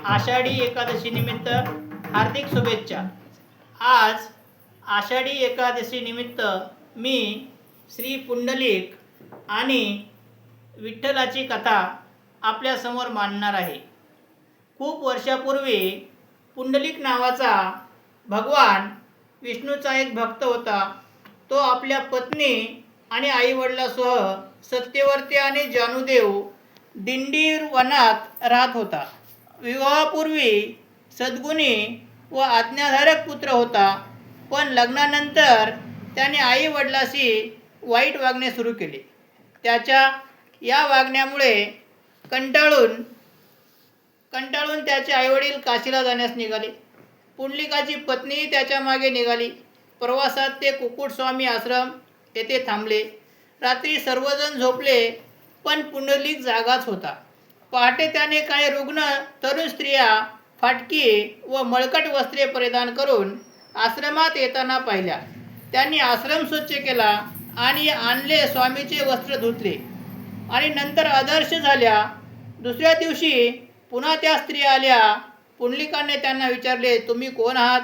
आषाढी एकादशी निमित्त हार्दिक शुभेच्छा। आज आषाढी एकादशी निमित्त मी श्री पुंडलिक आणि विठ्ठलाची कथा आपल्यासमोर मांडणार आहे। खूप वर्षापूर्वी पुंडलिक नावाचा भगवान विष्णूचा एक भक्त होता। तो आपल्या पत्नी आणि आईवडिलांसह सत्यवती आणि जानुदेव दिंडीर वनात राहत होता। विवाहापूर्वी सद्गुणी व आज्ञाधारक पुत्र होता, पण लग्नानंतर त्याने आई वडिलांशी वाईट वागणे सुरू केले। त्याच्या या वागण्यामुळे कंटाळून त्याचे आईवडील काशीला जाण्यास निघाले। पुंडलिकाची पत्नी त्याच्या मागे निघाली। प्रवासात ते कुक्कुटस्वामी आश्रम येथे थांबले। रात्री सर्वजण झोपले, पण पुंडलिक जागाच होता। पहाटे त्याने काही रुग्ण तरुण स्त्रिया फाटकी व मळकट वस्त्रे परिधान करून आश्रमात येताना पाहिल्या। त्यांनी आश्रम स्वच्छ केला आणि आणले स्वामीचे वस्त्र धुतले आणि नंतर आदर्श झाल्या। दुसऱ्या दिवशी पुन्हा त्या स्त्रिया आल्या। पुंडलिकाने त्यांना विचारले, तुम्ही कोण आहात?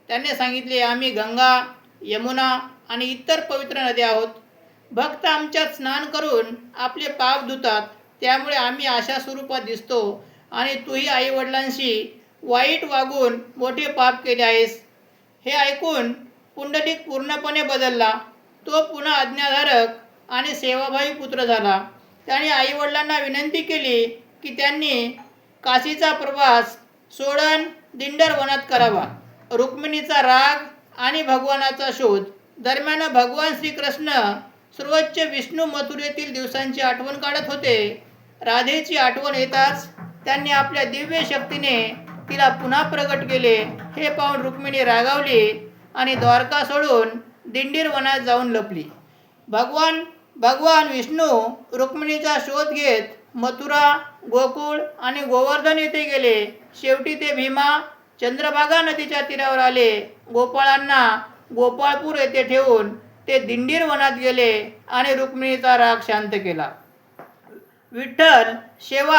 त्यांनी सांगितले, आम्ही गंगा, यमुना आणि इतर पवित्र नद्या आहोत। भक्त आमच्यात स्नान करून आपले पाप धुतात, त्यामुळे आम्ही अशा स्वरूपात दिसतो आणि तूही आईवडिलांशी वाईट वागून मोठे पाप केले आहेस। हे ऐकून पुंडलिक पूर्णपणे बदलला। तो पुन्हा आज्ञाधारक आणि सेवाभावी पुत्र झाला। त्याने आईवडिलांना विनंती केली की त्यांनी काशीचा प्रवास सोडून दिंडर वनात करावा। रुक्मिणीचा राग आणि भगवानाचा शोध दरम्यान भगवान श्रीकृष्ण सर्वोच्च विष्णू मथुरेतील दिवसांची आठवण काढत होते। राधेची आठवण येताच त्यांनी आपल्या दिव्य शक्तीने तिला पुन्हा प्रगट केले। हे पाहून रुक्मिणी रागावली आणि द्वारका सोडून दिंडीर वनात जाऊन लपली। भगवान विष्णू रुक्मिणीचा शोध घेत मथुरा, गोकुळ आणि गोवर्धन येथे गेले। शेवटी ते भीमा चंद्रभागा नदीच्या तीरावर आले। गोपाळांना गोपाळपूर येथे ठेवून ते दिंडीर वनात गेले आणि रुक्मिणीचा राग शांत केला। विठ्ठल सेवा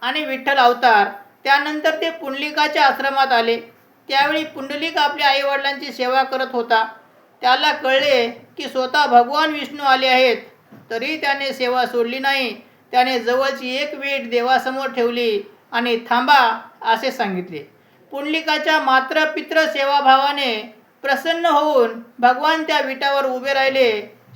आणि विठ्ठल अवतार त्यानंतर ते पुंडलिकाच्या आश्रमात आले। त्यावेळी पुंडलिक आपल्या आईवडिलांची सेवा करत होता। त्याला कळले की स्वतः भगवान विष्णू आले आहेत, तरी त्याने सेवा सोडली नाही। त्याने जवळची एक वीट देवासमोर ठेवली आणि थांबा असे सांगितले। पुंडलिकाच्या मात्र पितृ सेवाभावाने प्रसन्न होऊन भगवान त्या विटावर उभे राहिले।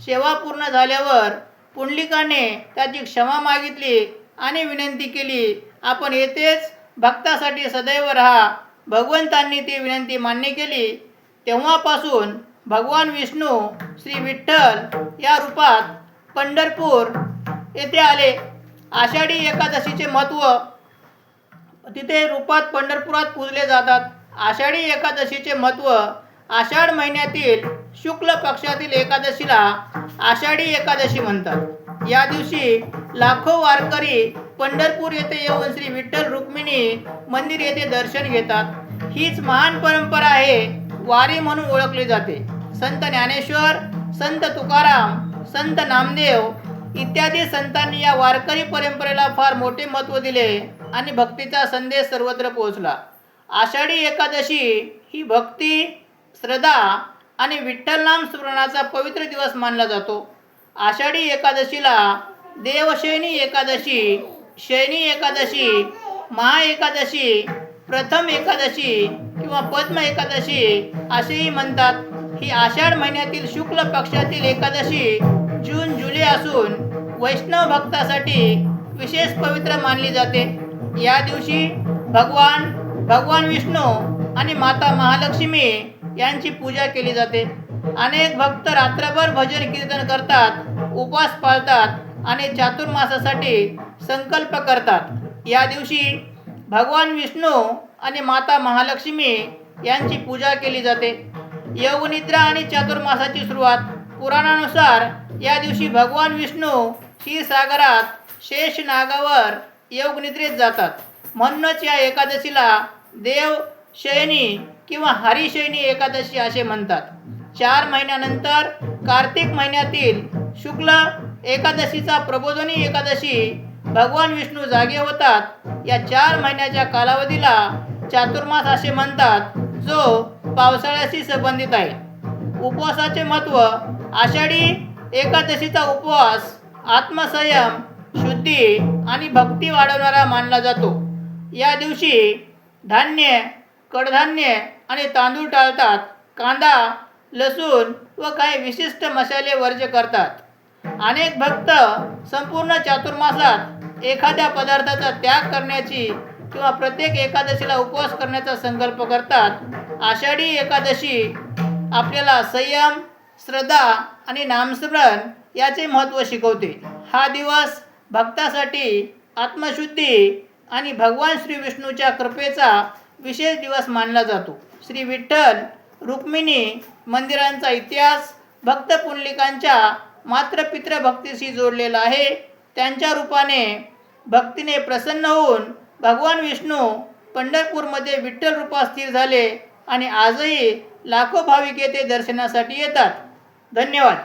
सेवा पूर्ण झाल्यावर पुंडलिकाने त्याची क्षमा मागितली आणि विनंती केली, आपण येथेच भक्तासाठी सदैव राहा। भगवंतांनी ती विनंती मान्य केली। तेव्हापासून भगवान विष्णू श्री विठ्ठल या रूपात पंढरपूर येथे आले। आषाढी एकादशीचे महत्त्व तिथे रूपात पंढरपुरात पूजले जातात। आषाढी एकादशीचे महत्त्व आषाढ महिन्यातील शुक्ल पक्षातील एकादशीला आषाढी एकादशी म्हणतात। या दिवशी लाखो वारकरी पंढरपूर येथे येऊन श्री विठ्ठल रुक्मिणी मंदिर येथे दर्शन घेतात। हीच महान परंपरा आहे, वारी म्हणून ओळखली जाते। संत ज्ञानेश्वर, संत तुकाराम, संत नामदेव इत्यादी संतांनी या वारकरी परंपरेला फार मोठे महत्त्व दिले आणि भक्तीचा संदेश सर्वत्र पोहोचला। आषाढी एकादशी ही भक्ती, श्रद्धा आणि विठ्ठल नाम स्मरणाचा पवित्र दिवस मानला जातो। आषाढी एकादशीला देवशयनी एकादशी, शयनी एकादशी, महाएकादशी, प्रथम एकादशी किंवा पद्म एकादशी असेही म्हणतात। ही आषाढ महिन्यातील शुक्ल पक्षातील एकादशी जून जुलै असून वैष्णव भक्तासाठी विशेष पवित्र मानली जाते। या दिवशी भगवान विष्णू आणि माता महालक्ष्मी यांची पूजा केली जाते। अनेक भक्त रात्रभर भजन कीर्तन करतात, उपवास पाळतात आणि चातुर्मासासाठी संकल्प करतात। या दिवशी भगवान विष्णू आणि माता महालक्ष्मी यांची पूजा केली जाते। योगनिद्रा आणि चातुर्मासाची सुरुवात पुराणानुसार या दिवशी भगवान विष्णू क्षीरसागरात शेष नागावर योगनिद्रेत जातात। म्हणूनच या एकादशीला देव शयनी किंवा हरिशयनी एकादशी असे म्हणतात। 4 महिन्यानंतर कार्तिक महिन्यातील शुक्ल एकादशीचा प्रबोधिनी एकादशी भगवान विष्णू जागे होतात या 4 महिन्याच्या कालावधीला चातुर्मास असे म्हणतात, जो पावसाळ्याशी संबंधित आहे. उपवासाचे महत्त्व. आषाढी एकादशीचा उपवास आत्मसंयम, शुद्धी आणि भक्ती वाढवणारा मानला जातो. या दिवशी धान्य, कडधान्य आणि तांदूळ टाळतात. कांदा, लसूण व काही विशिष्ट मसाले वर्ज्य करतात. अनेक भक्त संपूर्ण चातुर्मासात एखाद्या पदार्थाचा त्याग करण्याची किंवा प्रत्येक एकादशीला उपवास करण्याचा संकल्प करतात. आषाढी एकादशी आपल्याला संयम, श्रद्धा आणि नामस्मरण याचे महत्त्व शिकवते. हा दिवस भक्तासाठी आत्मशुद्धी आणि भगवान श्री विष्णूच्या कृपेचा विशेष दिवस मानला जातो. श्री विठ्ठल रुक्मिणी मंदिरांचा इतिहास भक्त पुंडलिकांच्या मातृपितृ भक्तीशी जोडलेला आहे. त्यांच्या रूपाने भक्तीने प्रसन्न होऊन भगवान विष्णू पंढरपूरमध्ये विठ्ठल रूपात स्थिर झाले आणि आजही लाखो भाविक येथे दर्शनासाठी येतात. धन्यवाद.